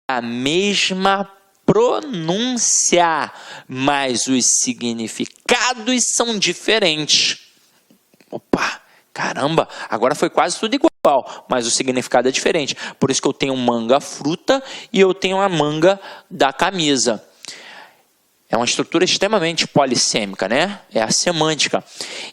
a mesma pronúncia, mas os significados são diferentes. Opa, caramba, agora foi quase tudo igual, mas o significado é diferente. Por isso que eu tenho manga fruta e eu tenho a manga da camisa. É uma estrutura extremamente polissêmica, né? É a semântica.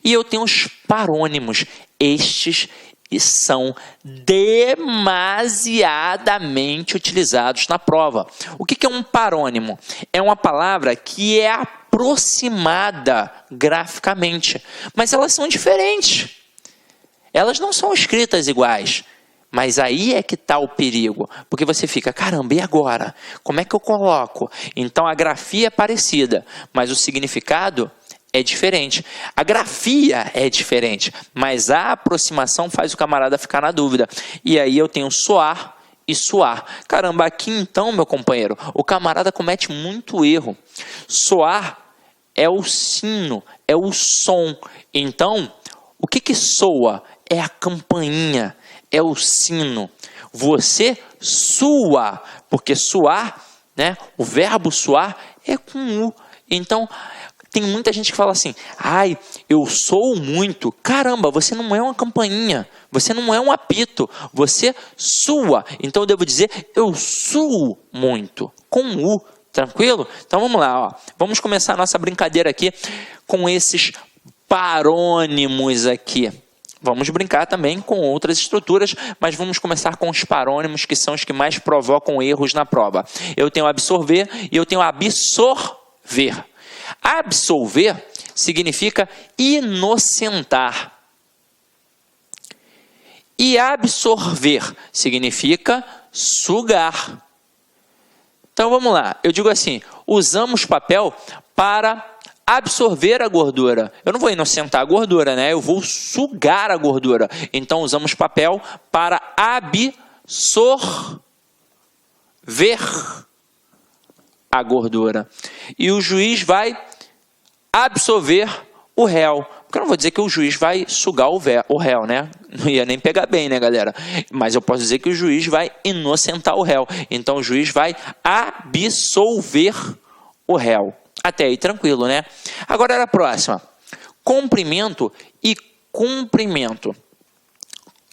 E eu tenho os parônimos. Estes são demasiadamente utilizados na prova. O que é um parônimo? É uma palavra que é aproximada graficamente, mas elas são diferentes. Elas não são escritas iguais. Mas aí é que está o perigo, porque você fica, caramba, e agora? Como é que eu coloco? Então a grafia é parecida, mas o significado é diferente. A grafia é diferente, mas a aproximação faz o camarada ficar na dúvida. E aí eu tenho soar e suar. Caramba, aqui então, meu companheiro, o camarada comete muito erro. Soar é o sino, é o som. Então, o que soa? É a campainha. É o sino. Você sua, porque suar, né? O verbo suar é com U. Então, tem muita gente que fala assim, ai, eu sou muito. Caramba, você não é uma campainha, você não é um apito, você sua. Então, eu devo dizer, eu suo muito, com U. Tranquilo? Então, vamos lá. Ó. Vamos começar a nossa brincadeira aqui com esses parônimos aqui. Vamos brincar também com outras estruturas, mas vamos começar com os parônimos, que são os que mais provocam erros na prova. Eu tenho absorver e eu tenho absorver. Absolver significa inocentar. E absorver significa sugar. Então vamos lá, eu digo assim, usamos papel para absorver a gordura. Eu não vou inocentar a gordura, né? Eu vou sugar a gordura. Então, usamos papel para absorver a gordura. E o juiz vai absolver o réu. Porque eu não vou dizer que o juiz vai sugar o réu, né? Não ia nem pegar bem, né, galera? Mas eu posso dizer que o juiz vai inocentar o réu. Então, o juiz vai absolver o réu. Até aí, tranquilo, né? Agora, a próxima. Comprimento e cumprimento.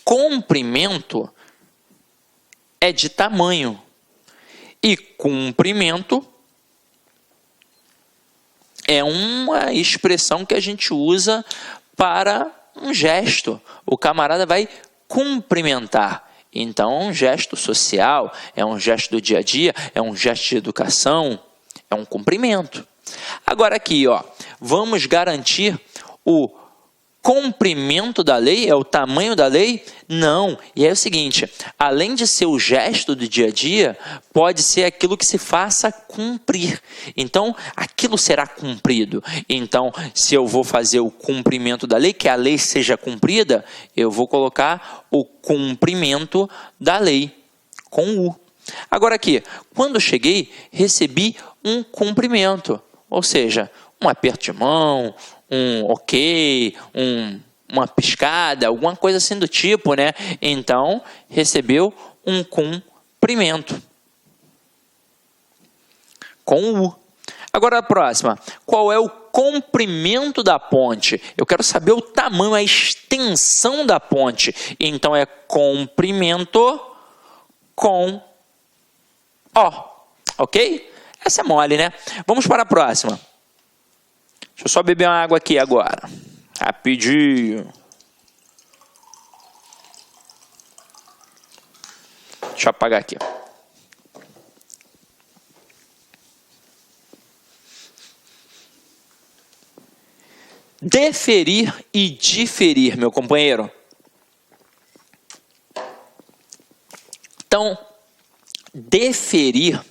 Comprimento é de tamanho. E cumprimento é uma expressão que a gente usa para um gesto. O camarada vai cumprimentar. Então, é um gesto social, é um gesto do dia a dia, é um gesto de educação, é um cumprimento. Agora aqui, ó, vamos garantir o comprimento da lei, é o tamanho da lei? Não, e é o seguinte, além de ser o gesto do dia a dia, pode ser aquilo que se faça cumprir. Então, aquilo será cumprido. Então, se eu vou fazer o cumprimento da lei, que a lei seja cumprida, eu vou colocar o cumprimento da lei, com U. Agora aqui, quando eu cheguei, recebi um cumprimento. Ou seja, um aperto de mão, um ok, uma piscada, alguma coisa assim do tipo, né? Então, recebeu um cumprimento. Com U. Agora a próxima. Qual é o comprimento da ponte? Eu quero saber o tamanho, a extensão da ponte. Então, é comprimento com O. Ok? Essa é mole, né? Vamos para a próxima. Deixa eu só beber uma água aqui agora. Rapidinho. Deixa eu apagar aqui. Deferir e diferir, meu companheiro. Então, deferir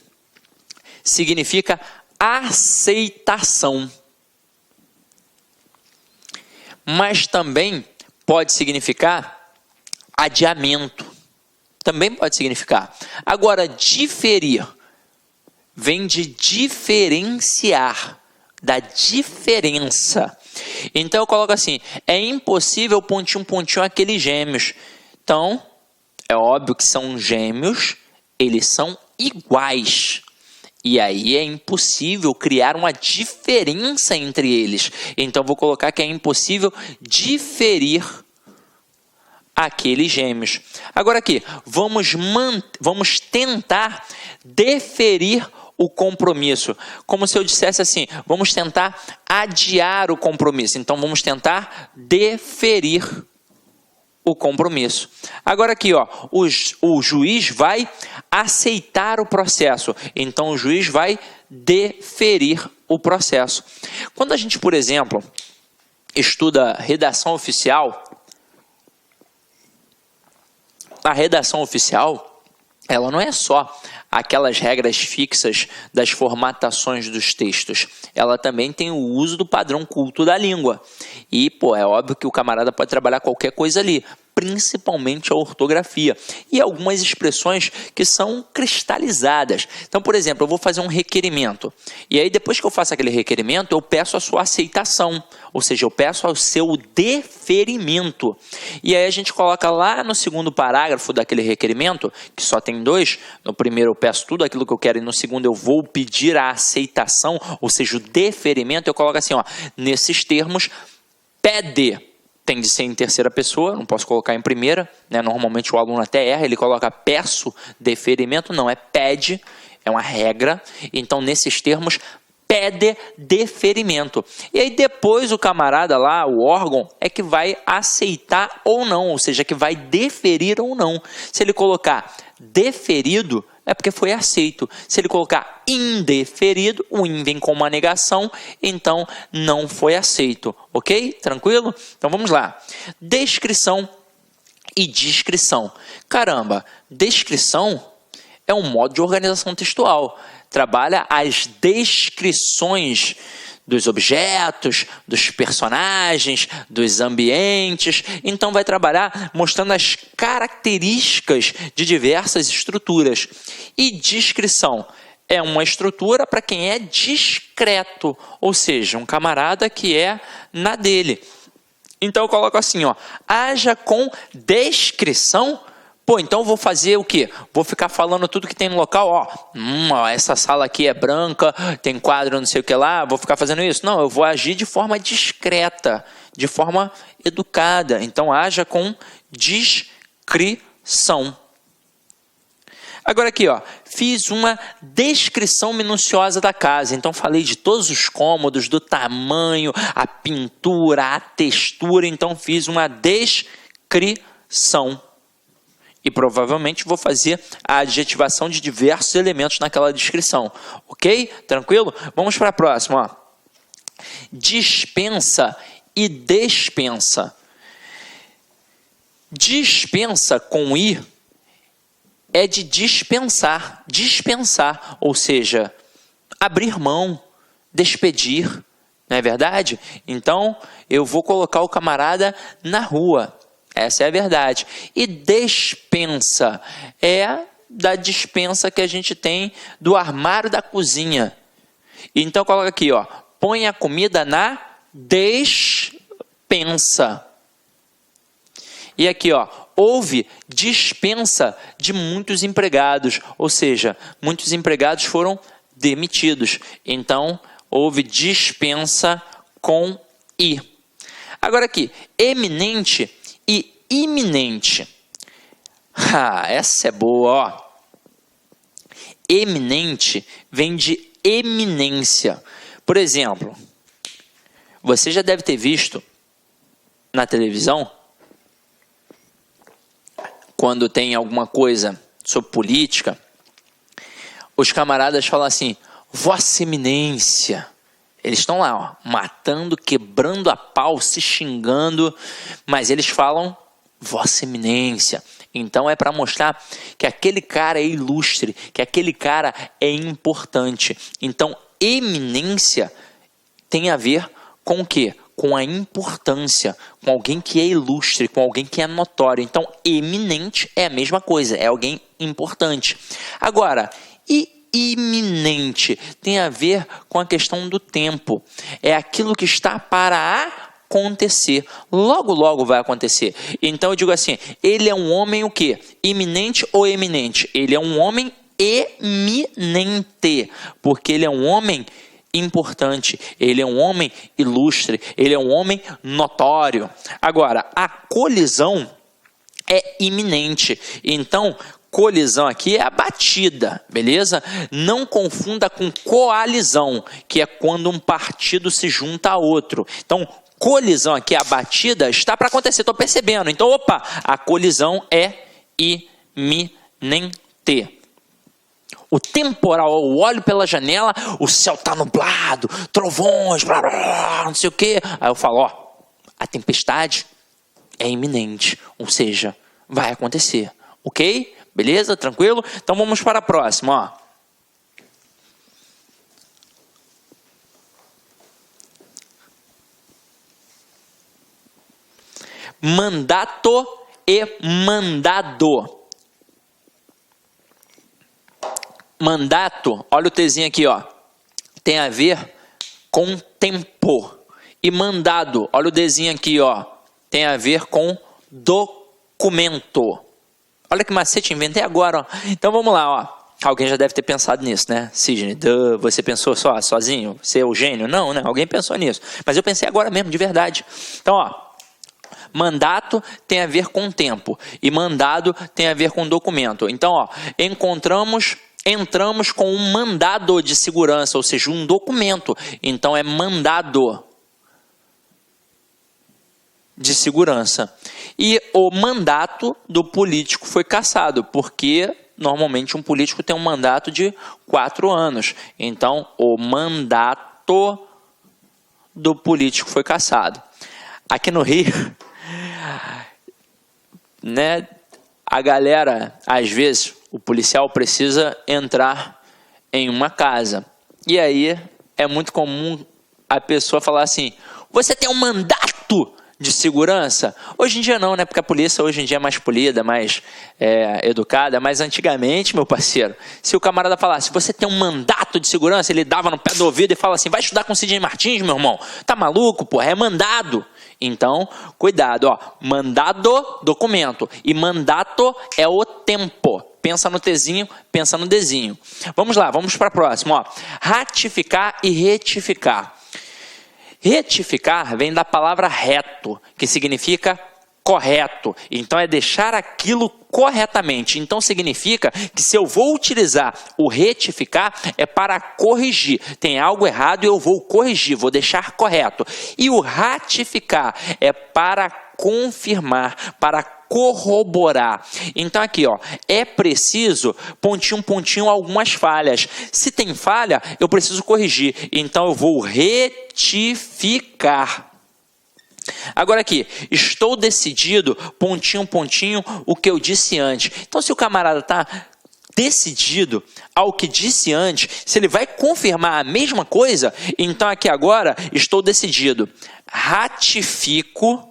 significa aceitação. Mas também pode significar adiamento. Também pode significar. Agora, diferir vem de diferenciar, da diferença. Então, eu coloco assim, é impossível pontinho, pontinho, aqueles gêmeos. Então, é óbvio que são gêmeos eles são iguais. E aí é impossível criar uma diferença entre eles. Então, vou colocar que é impossível diferir aqueles gêmeos. Agora aqui, vamos tentar deferir o compromisso. Como se eu dissesse assim, vamos tentar adiar o compromisso. Então, vamos tentar deferir o compromisso. Agora aqui, ó, o juiz vai aceitar o processo. Então, o juiz vai deferir o processo. Quando a gente, por exemplo, estuda redação oficial, a redação oficial, ela não é só aquelas regras fixas das formatações dos textos. Ela também tem o uso do padrão culto da língua. E, é óbvio que o camarada pode trabalhar qualquer coisa ali, principalmente a ortografia. E algumas expressões que são cristalizadas. Então, por exemplo, eu vou fazer um requerimento. E aí, depois que eu faço aquele requerimento, eu peço a sua aceitação. Ou seja, eu peço o seu deferimento. E aí a gente coloca lá no segundo parágrafo daquele requerimento, que só tem 2. No primeiro eu peço tudo aquilo que eu quero e no segundo eu vou pedir a aceitação, ou seja, o deferimento. Eu coloco assim, ó, nesses termos, pede. Tem de ser em terceira pessoa, não posso colocar em primeira, né? Normalmente o aluno até erra, ele coloca peço deferimento, não, é pede, é uma regra. Então, nesses termos, pede deferimento. E aí depois o camarada lá, o órgão, é que vai aceitar ou não, ou seja, que vai deferir ou não. Se ele colocar deferido, é porque foi aceito. Se ele colocar indeferido, o in vem com uma negação, então não foi aceito. Ok? Tranquilo? Então vamos lá. Descrição e descrição. Caramba, descrição é um modo de organização textual. Trabalha as descrições dos objetos, dos personagens, dos ambientes. Então, vai trabalhar mostrando as características de diversas estruturas. E descrição é uma estrutura para quem é discreto, ou seja, um camarada que é na dele. Então, eu coloco assim, ó, haja com descrição. Então eu vou fazer o quê? Vou ficar falando tudo que tem no local, ó, essa sala aqui é branca, tem quadro não sei o que lá, vou ficar fazendo isso? Não, eu vou agir de forma discreta, de forma educada. Então, haja com discrição. Agora aqui, ó, fiz uma descrição minuciosa da casa. Então, falei de todos os cômodos, do tamanho, a pintura, a textura. Então, fiz uma descrição. E provavelmente vou fazer a adjetivação de diversos elementos naquela descrição. Ok? Tranquilo? Vamos para a próxima. Ó. Dispensa e despensa. Dispensa com i é de dispensar. Dispensar, ou seja, abrir mão, despedir. Não é verdade? Então, eu vou colocar o camarada na rua. Essa é a verdade. E despensa é da dispensa que a gente tem do armário da cozinha. Então, coloca aqui, ó, põe a comida na despensa. E aqui, ó, houve dispensa de muitos empregados, ou seja, muitos empregados foram demitidos. Então, houve dispensa com i. Agora aqui, eminente e iminente. Essa é boa, ó. Eminente vem de eminência. Por exemplo, você já deve ter visto na televisão, quando tem alguma coisa sobre política, os camaradas falam assim, Vossa Eminência. Eles estão lá, ó, matando, quebrando a pau, se xingando, mas eles falam Vossa Eminência. Então é para mostrar que aquele cara é ilustre, que aquele cara é importante. Então, eminência tem a ver com o quê? Com a importância, com alguém que é ilustre, com alguém que é notório. Então, eminente é a mesma coisa, é alguém importante. Agora, iminente tem a ver com a questão do tempo. É aquilo que está para acontecer. Logo, logo vai acontecer. Então eu digo assim, ele é um homem o quê? Iminente ou eminente? Ele é um homem eminente, porque ele é um homem importante, ele é um homem ilustre, ele é um homem notório. Agora, a colisão é iminente. Então, colisão aqui é a batida, beleza? Não confunda com coalizão, que é quando um partido se junta a outro. Então, colisão aqui, a batida, está para acontecer, estou percebendo. Então, opa, a colisão é iminente. O temporal, eu olho pela janela, o céu está nublado, trovões, blá, blá, não sei o quê. Aí eu falo, ó, a tempestade é iminente, ou seja, vai acontecer, ok? Beleza? Tranquilo? Então vamos para a próxima, ó. Mandato e mandado. Mandato, olha o Tzinho aqui, ó, tem a ver com tempo. E mandado, olha o Dzinho aqui, ó, tem a ver com documento. Olha que macete, inventei agora, ó. Então vamos lá, ó. Alguém já deve ter pensado nisso, né? Sidney, você pensou sozinho? Você é o gênio? Não, né? Alguém pensou nisso. Mas eu pensei agora mesmo, de verdade. Então, ó. Mandato tem a ver com tempo e mandado tem a ver com documento. Então, ó, entramos com um mandado de segurança, ou seja, um documento. Então, é mandado de segurança. E o mandato do político foi cassado, porque normalmente um político tem um mandato de 4 anos. Então, o mandato do político foi cassado. Aqui no Rio, né, a galera, às vezes, o policial precisa entrar em uma casa. E aí é muito comum a pessoa falar assim, você tem um mandato de segurança? Hoje em dia não, né? Porque a polícia hoje em dia é mais polida, mais educada. Mas antigamente, meu parceiro, se o camarada falasse, você tem um mandato de segurança, ele dava no pé do ouvido e fala assim, vai estudar com Sidney Martins, meu irmão. Tá maluco, pô? É mandado. Então, cuidado, ó. Mandado, documento. E mandato é o tempo. Pensa no Tzinho, pensa no Dzinho. Vamos lá, vamos para a próxima, ó. Ratificar e retificar. Retificar vem da palavra reto, que significa correto. Então, é deixar aquilo corretamente. Então, significa que se eu vou utilizar o retificar, é para corrigir. Tem algo errado e eu vou corrigir, vou deixar correto. E o ratificar é para confirmar, para corroborar. Então, aqui, ó, é preciso, pontinho, pontinho, algumas falhas. Se tem falha, eu preciso corrigir. Então, eu vou retificar. Agora aqui, estou decidido, pontinho, pontinho, o que eu disse antes. Então, se o camarada está decidido ao que disse antes, se ele vai confirmar a mesma coisa, então aqui agora, estou decidido. Ratifico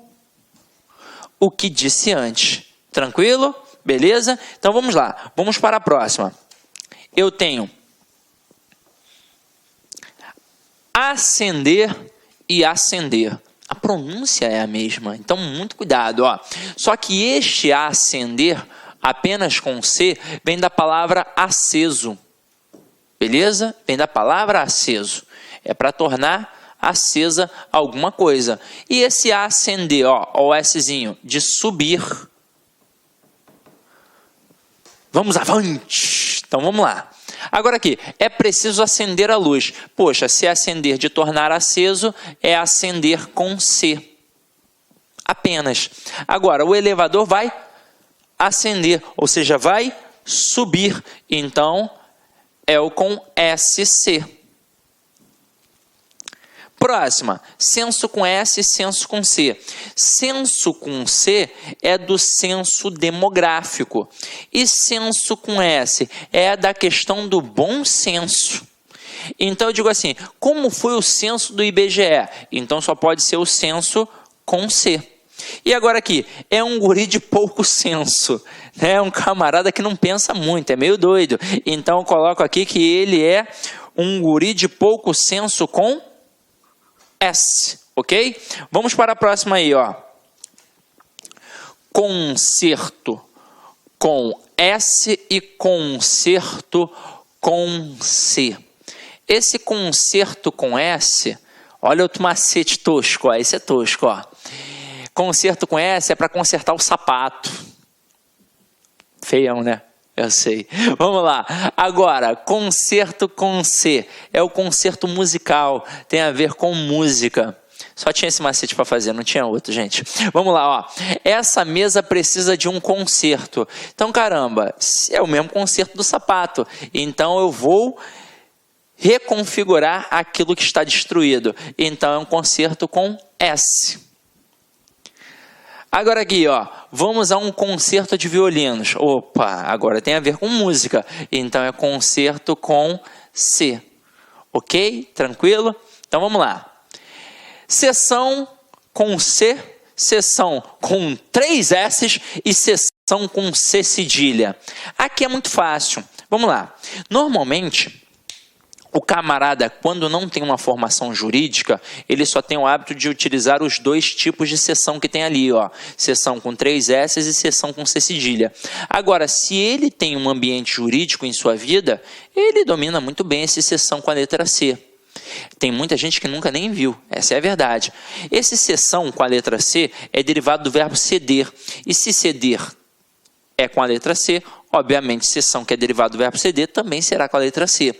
o que disse antes. Tranquilo? Beleza? Então, vamos lá. Vamos para a próxima. Eu tenho acender e acender. A pronúncia é a mesma, então muito cuidado, ó. Só que este acender, apenas com C, vem da palavra aceso, beleza? Vem da palavra aceso, é para tornar acesa alguma coisa. E esse acender, ó, o Szinho, de subir. Vamos avante! Então vamos lá. Agora aqui, é preciso acender a luz. Poxa, se acender de tornar aceso, é acender com C. Apenas. Agora, o elevador vai acender, ou seja, vai subir. Então, é o com SC. Próxima, senso com S, senso com C. Senso com C é do censo demográfico. E senso com S é da questão do bom senso. Então eu digo assim, como foi o censo do IBGE? Então só pode ser o censo com C. E agora aqui, é um guri de pouco senso, né? É um camarada que não pensa muito, é meio doido. Então eu coloco aqui que ele é um guri de pouco senso com S, ok? Vamos para a próxima aí, ó. Concerto com S e concerto com C. Esse concerto com S, olha outro macete tosco, ó. Esse é tosco, ó. Concerto com S é para consertar o sapato. Feião, né? Eu sei. Vamos lá. Agora, concerto com C é o concerto musical, tem a ver com música. Só tinha esse macete para fazer, não tinha outro, gente. Vamos lá, ó. Essa mesa precisa de um conserto. Então, caramba, é o mesmo conserto do sapato. Então, eu vou reconfigurar aquilo que está destruído. Então, é um concerto com S. Agora aqui, ó, vamos a um concerto de violinos. Opa, agora tem a ver com música. Então, é concerto com C. Ok? Tranquilo? Então, vamos lá. Seção com C, seção com 3 S's e seção com C cedilha. Aqui é muito fácil. Vamos lá. Normalmente, o camarada, quando não tem uma formação jurídica, ele só tem o hábito de utilizar os 2 tipos de seção que tem ali, ó. Seção com 3 S's e seção com C cedilha. Agora, se ele tem um ambiente jurídico em sua vida, ele domina muito bem essa seção com a letra C. Tem muita gente que nunca nem viu, essa é a verdade. Esse seção com a letra C é derivado do verbo ceder. E se ceder é com a letra C, obviamente, seção que é derivado do verbo ceder também será com a letra C.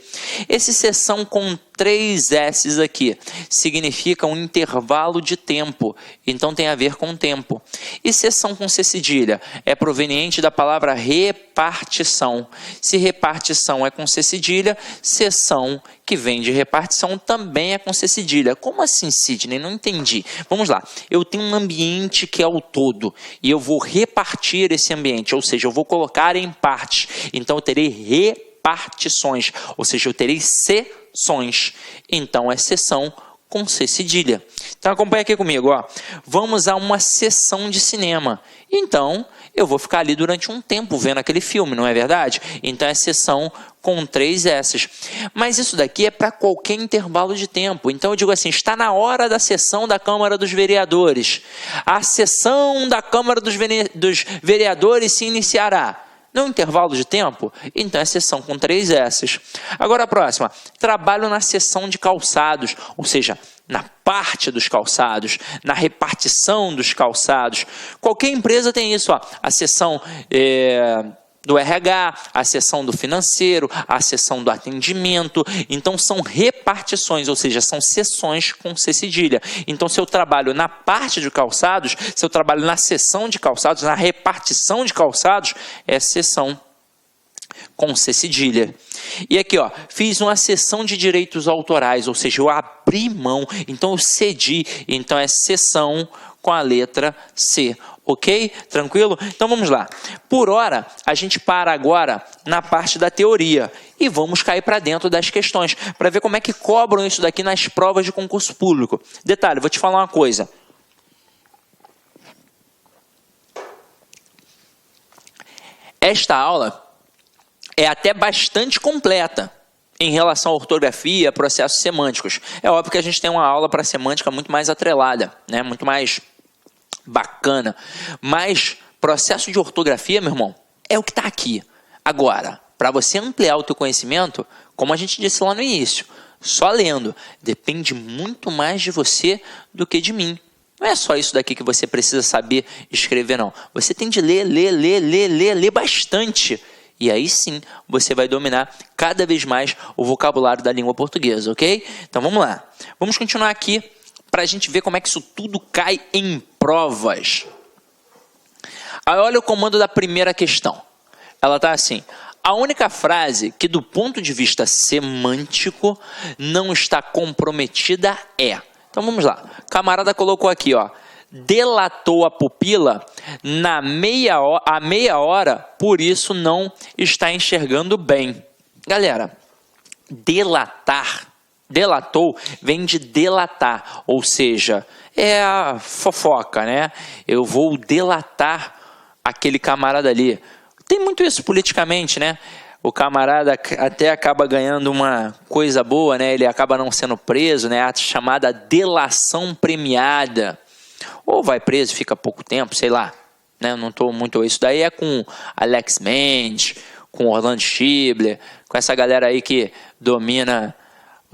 Esse seção com 3 S's aqui significa um intervalo de tempo, então tem a ver com tempo. E seção com C cedilha é proveniente da palavra repartição. Se repartição é com C cedilha, seção que vem de repartição também é com C cedilha. Como assim, Sidney? Não entendi. Vamos lá. Eu tenho um ambiente que é o todo e eu vou repartir esse ambiente, ou seja, eu vou colocar em partes. Então, eu terei repartições, ou seja, eu terei seções. Então, é seção com C cedilha. Então, acompanha aqui comigo, ó. Vamos a uma sessão de cinema. Então, eu vou ficar ali durante um tempo vendo aquele filme, não é verdade? Então, é sessão com 3 S's. Mas isso daqui é para qualquer intervalo de tempo. Então, eu digo assim, está na hora da sessão da Câmara dos Vereadores. A sessão da Câmara dos Vereadores se iniciará. No intervalo de tempo, então é seção com 3 S's. Agora a próxima, trabalho na seção de calçados, ou seja, na parte dos calçados, na repartição dos calçados. Qualquer empresa tem isso, ó, a seção do RH, a seção do financeiro, a seção do atendimento. Então, são repartições, ou seja, são seções com C cedilha. Então, se eu trabalho na parte de calçados, se eu trabalho na seção de calçados, na repartição de calçados, é seção com C cedilha. E aqui, ó, fiz uma cessão de direitos autorais, ou seja, eu abri mão, então eu cedi, então é seção com a letra C. Ok? Tranquilo? Então vamos lá. Por hora, a gente para agora na parte da teoria e vamos cair para dentro das questões, para ver como é que cobram isso daqui nas provas de concurso público. Detalhe, vou te falar uma coisa. Esta aula é até bastante completa em relação à ortografia, processos semânticos. É óbvio que a gente tem uma aula para semântica muito mais atrelada, né? Muito mais bacana, mas processo de ortografia, meu irmão, é o que está aqui. Agora, para você ampliar o teu conhecimento, como a gente disse lá no início, só lendo, depende muito mais de você do que de mim. Não é só isso daqui que você precisa saber escrever, não. Você tem de ler bastante. E aí sim, você vai dominar cada vez mais o vocabulário da língua portuguesa, ok? Então vamos lá. Vamos continuar aqui para a gente ver como é que isso tudo cai em provas. Aí olha o comando da primeira questão. Ela está assim: a única frase que do ponto de vista semântico não está comprometida é... Então vamos lá. O camarada colocou aqui, ó. Delatou a pupila há meia hora, por isso não está enxergando bem. Galera, delatou vem de delatar, ou seja, é a fofoca, né? Eu vou delatar aquele camarada ali. Tem muito isso politicamente, né? o camarada até acaba ganhando uma coisa boa, né? Ele acaba não sendo preso, né? A chamada delação premiada. Ou vai preso, fica pouco tempo, sei lá. Né? Não estou muito... Isso daí é com Alex Mendes, com Orlando Schibler, com essa galera aí que domina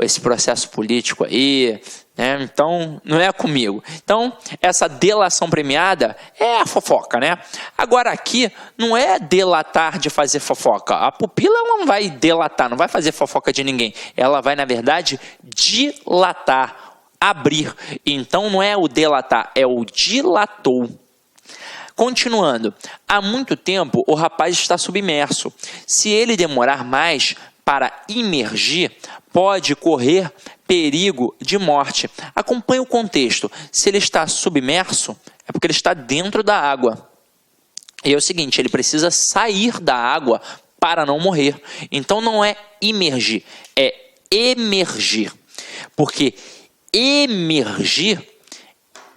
esse processo político aí, né? Então, não é comigo. Então, essa delação premiada é a fofoca, né? Agora aqui, não é delatar de fazer fofoca. A pupila ela não vai delatar, não vai fazer fofoca de ninguém. Ela vai, na verdade, dilatar, abrir. Então, não é o delatar, é o dilatou. Continuando, há muito tempo o rapaz está submerso. Se ele demorar mais para imergir, pode correr perigo de morte. Acompanhe o contexto. Se ele está submerso, é porque ele está dentro da água. E é o seguinte, ele precisa sair da água para não morrer. Então não é imergir, é emergir. Porque emergir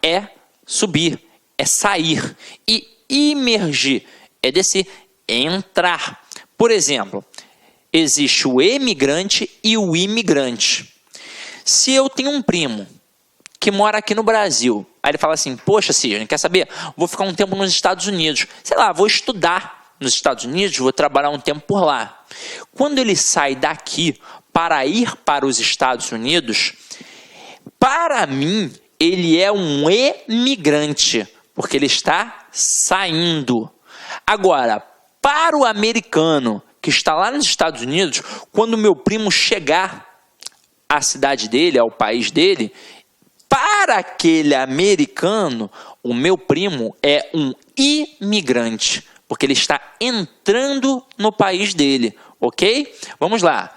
é subir, é sair. E imergir é descer, é entrar. Por exemplo, existe o emigrante e o imigrante. Se eu tenho um primo que mora aqui no Brasil, aí ele fala assim, poxa, Sidney, quer saber? Vou ficar um tempo nos Estados Unidos. Sei lá, vou estudar nos Estados Unidos, vou trabalhar um tempo por lá. Quando ele sai daqui para ir para os Estados Unidos, para mim, ele é um emigrante, porque ele está saindo. Agora, para o americano que está lá nos Estados Unidos, quando o meu primo chegar à cidade dele, ao país dele, para aquele americano, o meu primo é um imigrante, porque ele está entrando no país dele, ok? Vamos lá.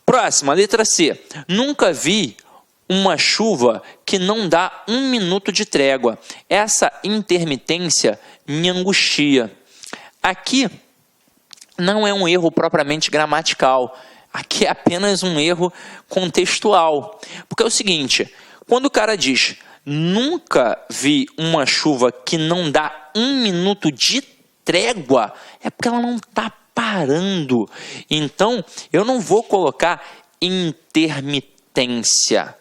Próxima, letra C. Nunca vi uma chuva que não dá 1 minuto de trégua. Essa intermitência me angustia. Aqui não é um erro propriamente gramatical. Aqui é apenas um erro contextual. Porque é o seguinte, quando o cara diz, nunca vi uma chuva que não dá 1 minuto de trégua, é porque ela não está parando. Então, eu não vou colocar intermitência.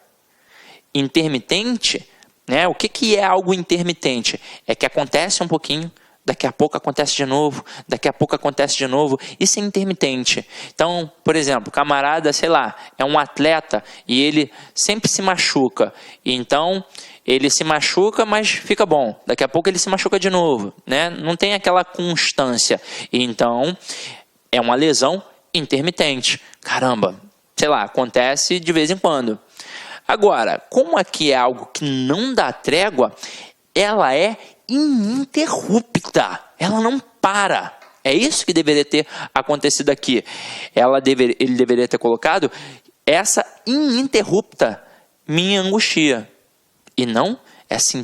Intermitente, né? O que é algo intermitente? É que acontece um pouquinho, daqui a pouco acontece de novo, daqui a pouco acontece de novo. Isso é intermitente. Então, por exemplo, camarada, sei lá, é um atleta e ele sempre se machuca. Então, ele se machuca, mas fica bom. Daqui a pouco ele se machuca de novo, né? Não tem aquela constância. Então, é uma lesão intermitente. Caramba, sei lá, acontece de vez em quando. Agora, como aqui é algo que não dá trégua, ela é ininterrupta, ela não para. É isso que deveria ter acontecido aqui. Ele deveria ter colocado essa ininterrupta me angustia, e não essa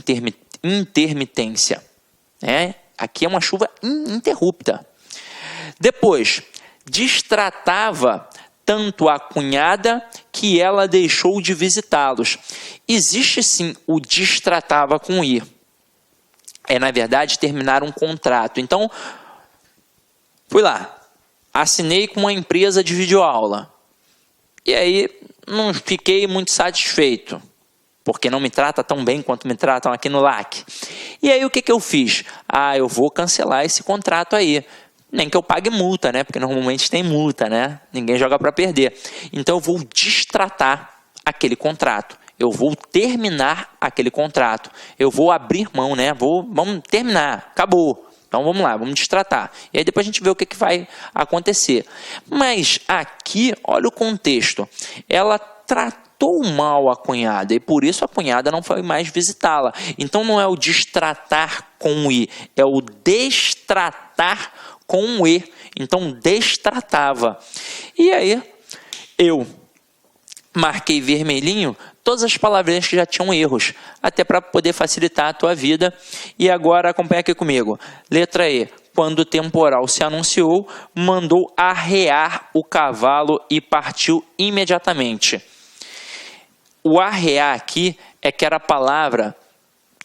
intermitência. Aqui é uma chuva ininterrupta. Depois, destratava tanto a cunhada que ela deixou de visitá-los. Existe sim o destratava com ir. É, na verdade, terminar um contrato. Então, fui lá, assinei com uma empresa de videoaula. E aí, não fiquei muito satisfeito, porque não me trata tão bem quanto me tratam aqui no LAC. E aí, o que eu fiz? Eu vou cancelar esse contrato aí. Nem que eu pague multa, né? Porque normalmente tem multa, né? Ninguém joga para perder. Então, eu vou destratar aquele contrato. Eu vou terminar aquele contrato. Eu vou abrir mão, né? Vamos terminar. Acabou. Então, vamos lá. Vamos destratar. E aí, depois a gente vê o que vai acontecer. Mas, aqui, olha o contexto. Ela tratou mal a cunhada. E, por isso, a cunhada não foi mais visitá-la. Então, não é o destratar com o i. É o destratar com um E, então destratava. E aí, eu marquei vermelhinho todas as palavrinhas que já tinham erros, até para poder facilitar a tua vida. E agora, acompanha aqui comigo. Letra E. Quando o temporal se anunciou, mandou arrear o cavalo e partiu imediatamente. O arrear aqui é que era a palavra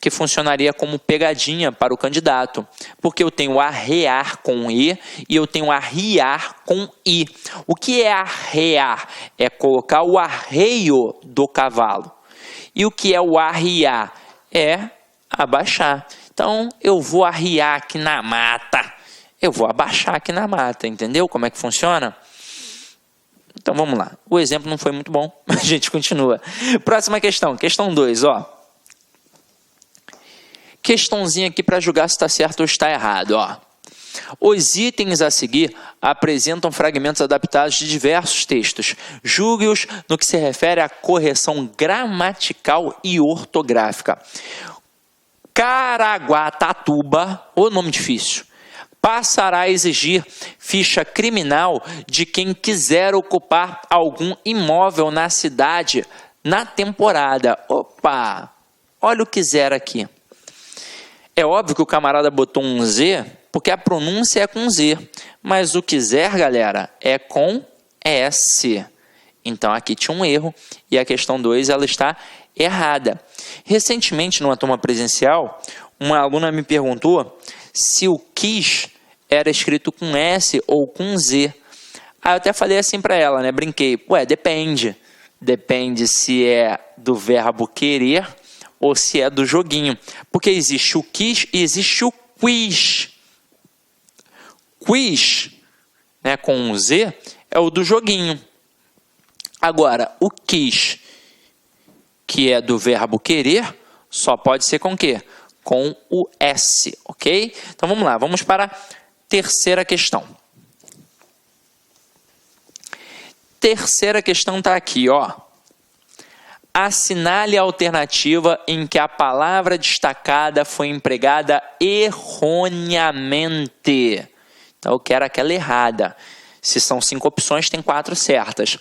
que funcionaria como pegadinha para o candidato, porque eu tenho arrear com E e eu tenho arriar com I. O que é arrear? É colocar o arreio do cavalo. E o que é o arriar? É abaixar. Então, eu vou arriar aqui na mata. Eu vou abaixar aqui na mata, entendeu como é que funciona? Então, vamos lá. O exemplo não foi muito bom, mas a gente continua. Próxima questão, questão 2, ó. Questãozinha aqui para julgar se está certo ou está errado, ó. Os itens a seguir apresentam fragmentos adaptados de diversos textos. Julgue-os no que se refere à correção gramatical e ortográfica. Caraguatatuba, o nome difícil, passará a exigir ficha criminal de quem quiser ocupar algum imóvel na cidade na temporada. Opa, olha o quiser aqui. É óbvio que o camarada botou um Z, porque a pronúncia é com Z, mas o quiser, galera, é com S. Então aqui tinha um erro e a questão 2 ela está errada. Recentemente, numa turma presencial, uma aluna me perguntou se o quis era escrito com S ou com Z. Aí eu até falei assim para ela, né? Brinquei. Ué, depende. Depende se é do verbo querer ou se é do joguinho. Porque existe o quis e existe o quiz. Quiz, né, com um Z, é o do joguinho. Agora, o quis, que é do verbo querer, só pode ser com o quê? Com o S, ok? Então vamos lá, vamos para a terceira questão. Terceira questão está aqui, ó. Assinale a alternativa em que a palavra destacada foi empregada erroneamente. Então eu quero aquela errada. Se são 5 opções, tem 4 certas.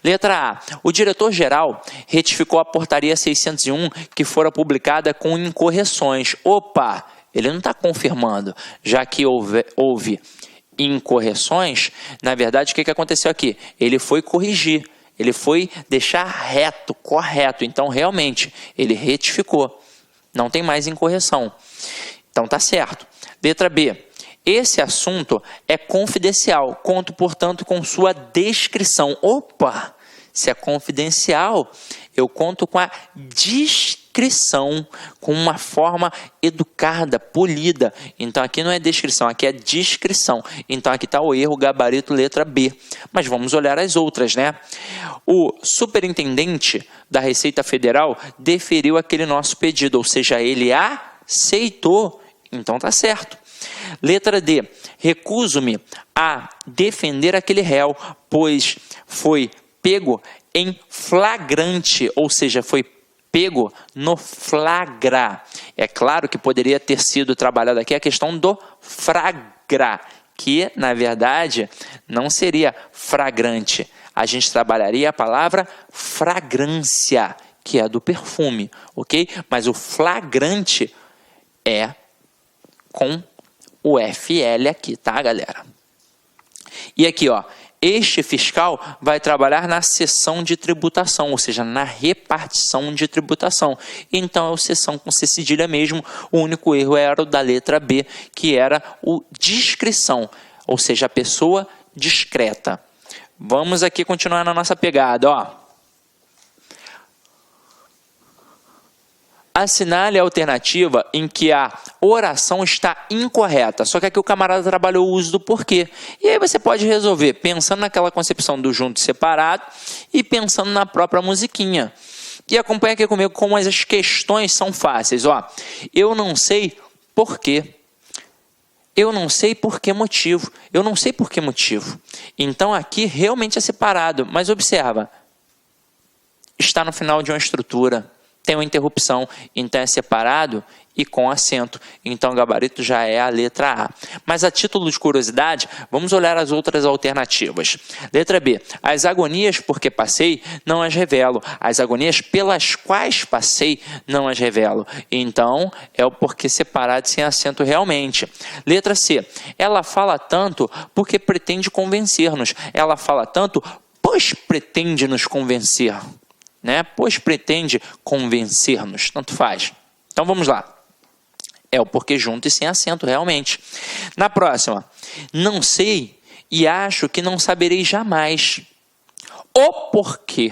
Letra A. O diretor-geral retificou a portaria 601 que fora publicada com incorreções. Opa, ele não está confirmando. Já que houve incorreções, na verdade, o que aconteceu aqui? Ele foi corrigir, ele foi deixar reto, correto. Então, realmente, ele retificou. Não tem mais incorreção. Então, tá certo. Letra B. Esse assunto é confidencial, conto, portanto, com sua descrição. Opa! Se é confidencial, eu conto com a descrição, com uma forma educada, polida. Então, aqui não é descrição, aqui é descrição. Então, aqui está o erro, gabarito, letra B. Mas vamos olhar as outras, né? O superintendente da Receita Federal deferiu aquele nosso pedido, ou seja, ele aceitou. Então, tá certo. Letra D. Recuso-me a defender aquele réu, pois foi pego em flagrante, ou seja, foi pego no flagra. É claro que poderia ter sido trabalhado aqui a questão do flagra, que na verdade não seria fragrante. A gente trabalharia a palavra fragrância, que é do perfume, ok? Mas o flagrante é com o FL aqui, tá, galera? E aqui, ó, este fiscal vai trabalhar na seção de tributação, ou seja, na repartição de tributação. Então, é o seção com C cedilha mesmo. O único erro era o da letra B, que era o discrição, ou seja, a pessoa discreta. Vamos aqui continuar na nossa pegada, ó. Assinale a alternativa em que a oração está incorreta. Só que aqui o camarada trabalhou o uso do porquê. E aí você pode resolver pensando naquela concepção do junto e separado e pensando na própria musiquinha. E acompanha aqui comigo como as questões são fáceis. Ó, eu não sei porquê. Eu não sei por que motivo. Eu não sei por que motivo. Então aqui realmente é separado. Mas observa. Está no final de uma estrutura. Tem uma interrupção, então é separado e com acento. Então o gabarito já é a letra A. Mas a título de curiosidade, vamos olhar as outras alternativas. Letra B. As agonias por que passei, não as revelo. As agonias pelas quais passei, não as revelo. Então é o porquê separado sem acento realmente. Letra C. Ela fala tanto porque pretende convencer-nos. Ela fala tanto, pois pretende nos convencer. Né? Pois pretende convencer-nos, tanto faz. Então vamos lá. É o porquê junto e sem acento, realmente. Na próxima, não sei e acho que não saberei jamais. O porquê.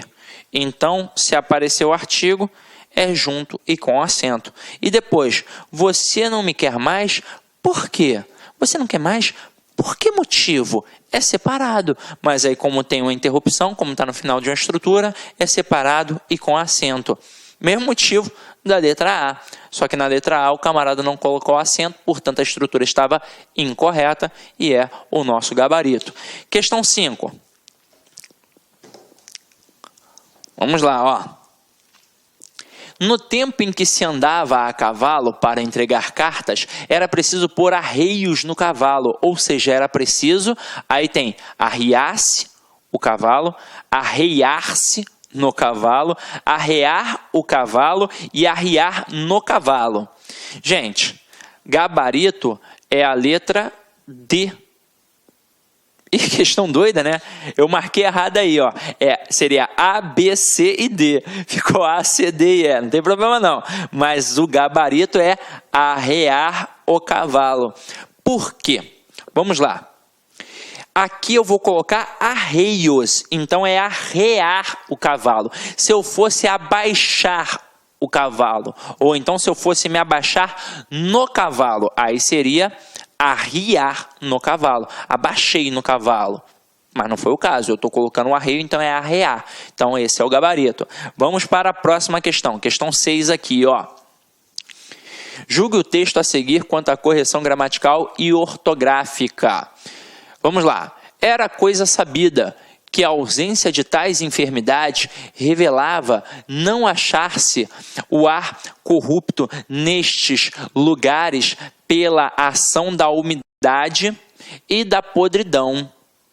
Então, se aparecer o artigo, é junto e com acento. E depois, você não me quer mais, por quê? Você não quer mais? Por que motivo? É separado. Mas aí, como tem uma interrupção, como está no final de uma estrutura, é separado e com acento. Mesmo motivo da letra A. Só que na letra A o camarada não colocou acento, portanto a estrutura estava incorreta e é o nosso gabarito. Questão 5. Vamos lá, ó. No tempo em que se andava a cavalo para entregar cartas, era preciso pôr arreios no cavalo, ou seja, era preciso, aí tem arriar-se o cavalo, arreiar-se no cavalo, arrear o cavalo e arriar no cavalo. Gente, gabarito é a letra D. E questão doida, né? Eu marquei errado aí, ó. Seria A, B, C e D. Ficou A, C, D e E. Não tem problema não. Mas o gabarito é arrear o cavalo. Por quê? Vamos lá. Aqui eu vou colocar arreios. Então é arrear o cavalo. Se eu fosse abaixar o cavalo, ou então se eu fosse me abaixar no cavalo, aí seria arriar no cavalo. Abaixei no cavalo. Mas não foi o caso. Eu estou colocando o arreio, então é arrear. Então esse é o gabarito. Vamos para a próxima questão. Questão 6 aqui, ó. Julgue o texto a seguir quanto à correção gramatical e ortográfica. Vamos lá. Era coisa sabida que a ausência de tais enfermidades revelava não achar-se o ar corrupto nestes lugares pela ação da umidade e da podridão.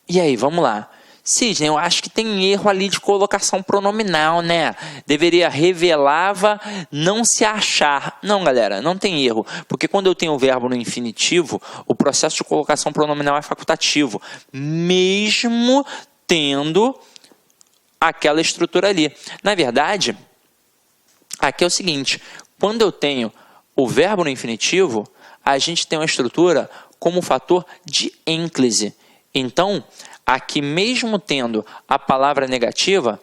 E aí, vamos lá. Sidney, eu acho que tem erro ali de colocação pronominal, né? Deveria revelava não se achar. Não, galera, não tem erro. Porque quando eu tenho o verbo no infinitivo, o processo de colocação pronominal é facultativo. Mesmo tendo aquela estrutura ali. Na verdade, aqui é o seguinte. Quando eu tenho o verbo no infinitivo, a gente tem uma estrutura como fator de ênclise. Então, aqui mesmo tendo a palavra negativa,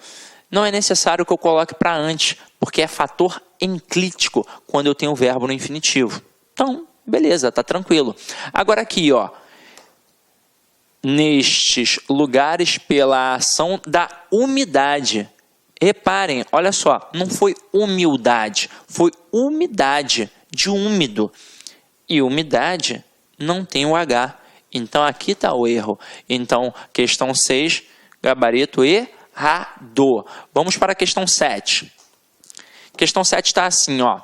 não é necessário que eu coloque para antes, porque é fator enclítico quando eu tenho o verbo no infinitivo. Então, beleza, tá tranquilo. Agora aqui, ó, nestes lugares pela ação da umidade. Reparem, olha só, não foi humildade, foi umidade, de úmido. E umidade não tem o H. Então, aqui está o erro. Então, questão 6, gabarito errado. Vamos para a questão 7. Questão 7 está assim, ó.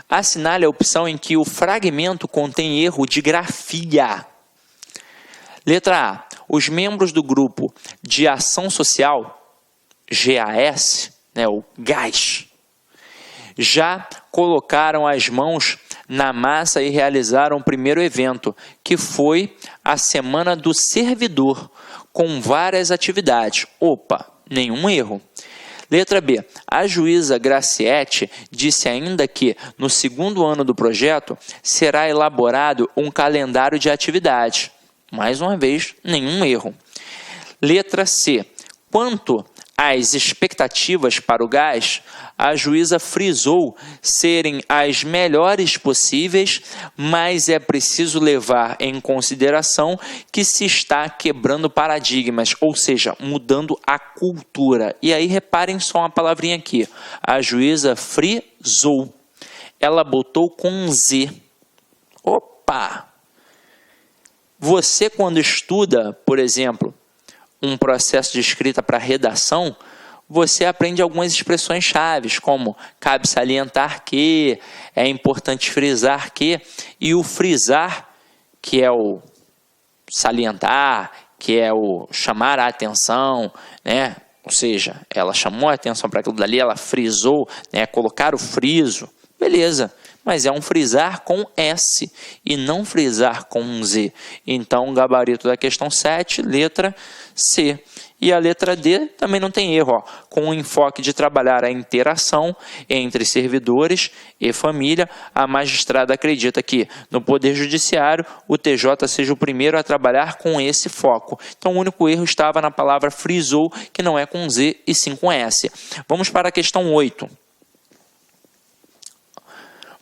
Assinale a opção em que o fragmento contém erro de grafia. Letra A. Os membros do grupo de ação social, GAS, né, o GAS, já colocaram as mãos na massa e realizaram o primeiro evento, que foi a Semana do Servidor, com várias atividades. Opa, nenhum erro. Letra B. A juíza Graciete disse ainda que, no segundo ano do projeto, será elaborado um calendário de atividades. Mais uma vez, nenhum erro. Letra C. Quanto às expectativas para o gás, a juíza frisou serem as melhores possíveis, mas é preciso levar em consideração que se está quebrando paradigmas, ou seja, mudando a cultura. E aí reparem só uma palavrinha aqui. A juíza frisou. Ela botou com Z. Opa! Você, quando estuda, por exemplo, um processo de escrita para redação, você aprende algumas expressões chaves, como cabe salientar que, é importante frisar que, e o frisar, que é o salientar, que é o chamar a atenção, né? Ou seja, ela chamou a atenção para aquilo dali, ela frisou, né? Colocar o friso, beleza. Mas é um frisar com S e não frisar com Z. Então, o gabarito da questão 7, letra C. E a letra D também não tem erro, ó, com o enfoque de trabalhar a interação entre servidores e família. A magistrada acredita que no Poder Judiciário o TJ seja o primeiro a trabalhar com esse foco. Então o único erro estava na palavra frisou, que não é com Z e sim com S. Vamos para a questão 8.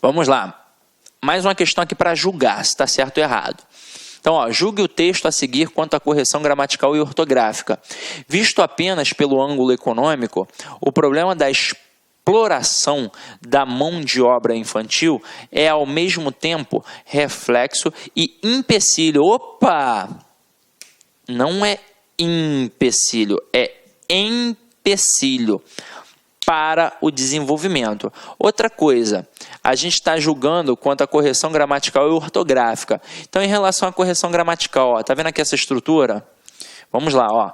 Vamos lá. Mais uma questão aqui para julgar se está certo ou errado. Então, ó, julgue o texto a seguir quanto à correção gramatical e ortográfica. Visto apenas pelo ângulo econômico, o problema da exploração da mão de obra infantil é, ao mesmo tempo, reflexo e empecilho. Opa! Não é empecilho, é empecilho para o desenvolvimento. Outra coisa, a gente está julgando quanto à correção gramatical e ortográfica. Então, em relação à correção gramatical, ó, tá vendo aqui essa estrutura? Vamos lá, ó.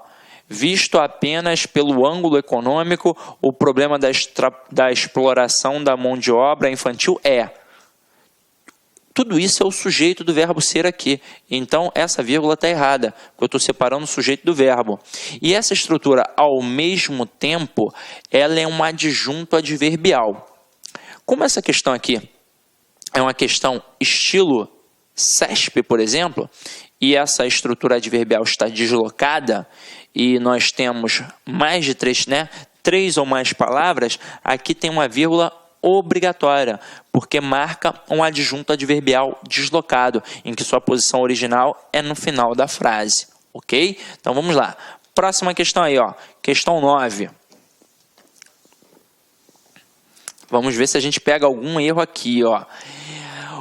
Visto apenas pelo ângulo econômico, o problema da exploração da mão de obra infantil é... Tudo isso é o sujeito do verbo ser aqui. Então, essa vírgula está errada, porque eu estou separando o sujeito do verbo. E essa estrutura, ao mesmo tempo, ela é um adjunto adverbial. Como essa questão aqui é uma questão estilo CESP, por exemplo, e essa estrutura adverbial está deslocada, e nós temos mais de três ou mais palavras, aqui tem uma vírgula obrigatória, porque marca um adjunto adverbial deslocado, em que sua posição original é no final da frase, ok? Então vamos lá. Próxima questão aí, ó. Questão 9. Vamos ver se a gente pega algum erro aqui, ó.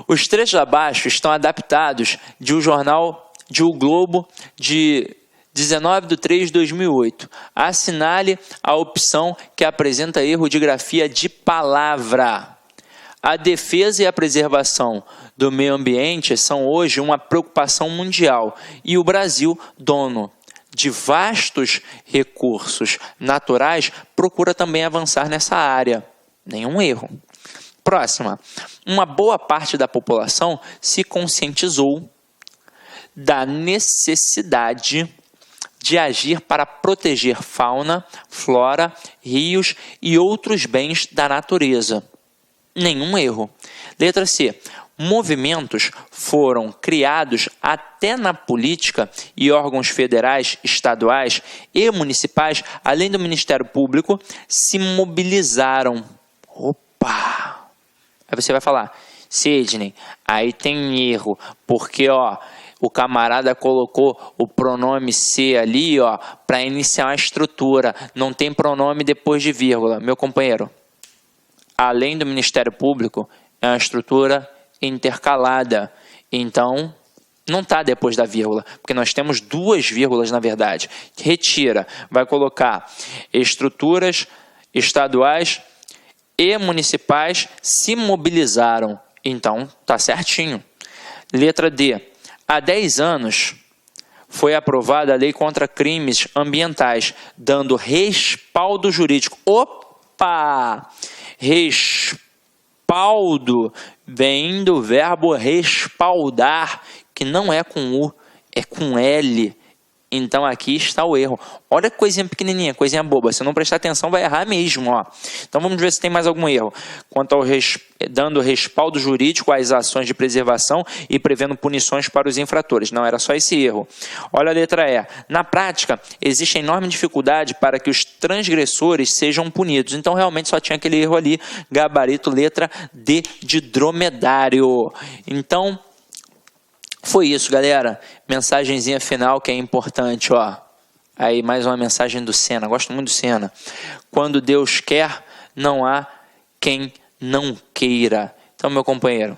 Os trechos abaixo estão adaptados de um jornal de O Globo de 19/3/2008. Assinale a opção que apresenta erro de grafia de palavra. A defesa e a preservação do meio ambiente são hoje uma preocupação mundial e o Brasil, dono de vastos recursos naturais, procura também avançar nessa área. Nenhum erro. Próxima. Uma boa parte da população se conscientizou da necessidade de agir para proteger fauna, flora, rios e outros bens da natureza. Nenhum erro. Letra C. Movimentos foram criados até na política e órgãos federais, estaduais e municipais, além do Ministério Público, se mobilizaram. Opa! Aí você vai falar, Sidney, aí tem erro, porque ó, o camarada colocou o pronome se ali, ó, para iniciar uma estrutura. Não tem pronome depois de vírgula. Meu companheiro, além do Ministério Público, é uma estrutura intercalada. Então, não está depois da vírgula, porque nós temos duas vírgulas, na verdade. Retira, vai colocar estruturas estaduais e municipais se mobilizaram. Então, está certinho. Letra D. Há 10 anos foi aprovada a Lei contra Crimes Ambientais, dando respaldo jurídico. Opa! Respaldo vem do verbo respaldar, que não é com U, é com L. Então aqui está o erro. Olha que coisinha pequenininha, coisinha boba. Se não prestar atenção, vai errar mesmo, ó. Então vamos ver se tem mais algum erro. Quanto ao dando respaldo jurídico às ações de preservação e prevendo punições para os infratores. Não, era só esse erro. Olha a letra E. Na prática, existe enorme dificuldade para que os transgressores sejam punidos. Então realmente só tinha aquele erro ali. Gabarito, letra D de dromedário. Então... foi isso, galera. Mensagenzinha final que é importante, ó. Aí mais uma mensagem do Senna. Gosto muito do Senna. Quando Deus quer, não há quem não queira. Então, meu companheiro,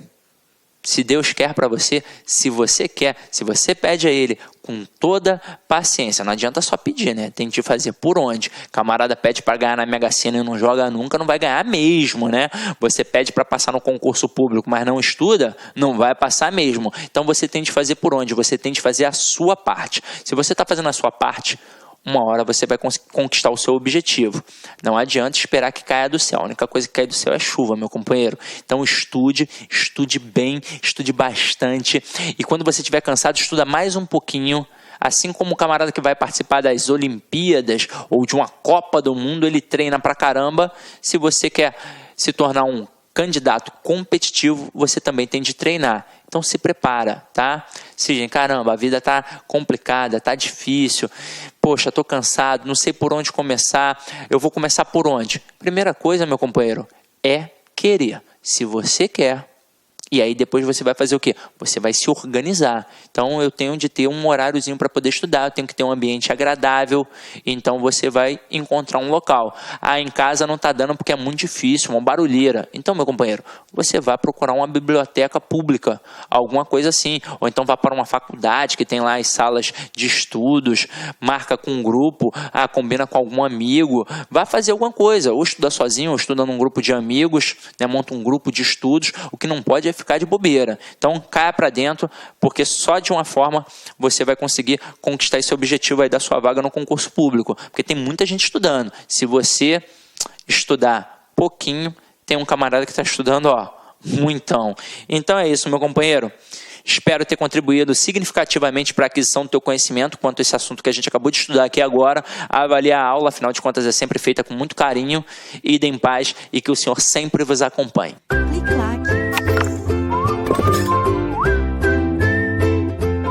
se Deus quer para você, se você quer, se você pede a Ele com toda paciência, não adianta só pedir, né? Tem que fazer por onde. Camarada pede para ganhar na Mega Sena e não joga nunca, não vai ganhar mesmo, né? Você pede para passar no concurso público, mas não estuda, não vai passar mesmo. Então você tem de fazer por onde? Você tem de fazer a sua parte. Se você está fazendo a sua parte, uma hora você vai conquistar o seu objetivo. Não adianta esperar que caia do céu. A única coisa que cai do céu é chuva, meu companheiro. Então estude bem, estude bastante. E quando você estiver cansado, estuda mais um pouquinho. Assim como o camarada que vai participar das Olimpíadas ou de uma Copa do Mundo, ele treina pra caramba. Se você quer se tornar um candidato competitivo, você também tem de treinar. Então se prepara, tá? Seja, caramba, a vida tá complicada, tá difícil. Poxa, tô cansado, não sei por onde começar. Eu vou começar por onde? Primeira coisa, meu companheiro, é querer. Se você quer, e aí depois você vai fazer o quê? Você vai se organizar. Então eu tenho de ter um horáriozinho para poder estudar, eu tenho que ter um ambiente agradável, então você vai encontrar um local. Ah, em casa não está dando porque é muito difícil, uma barulheira. Então, meu companheiro, você vai procurar uma biblioteca pública, alguma coisa assim. Ou então vá para uma faculdade que tem lá as salas de estudos, marca com um grupo, combina com algum amigo, vá fazer alguma coisa, ou estuda sozinho, ou estuda num grupo de amigos, né, monta um grupo de estudos. O que não pode é ficar de bobeira. Então, caia para dentro, porque só de uma forma você vai conseguir conquistar esse objetivo aí da sua vaga no concurso público. Porque tem muita gente estudando. Se você estudar pouquinho, tem um camarada que está estudando, muitão. Então é isso, meu companheiro. Espero ter contribuído significativamente para a aquisição do teu conhecimento quanto a esse assunto que a gente acabou de estudar aqui agora. Avaliar a aula, afinal de contas, é sempre feita com muito carinho. Ide em paz e que o Senhor sempre vos acompanhe. Clique lá.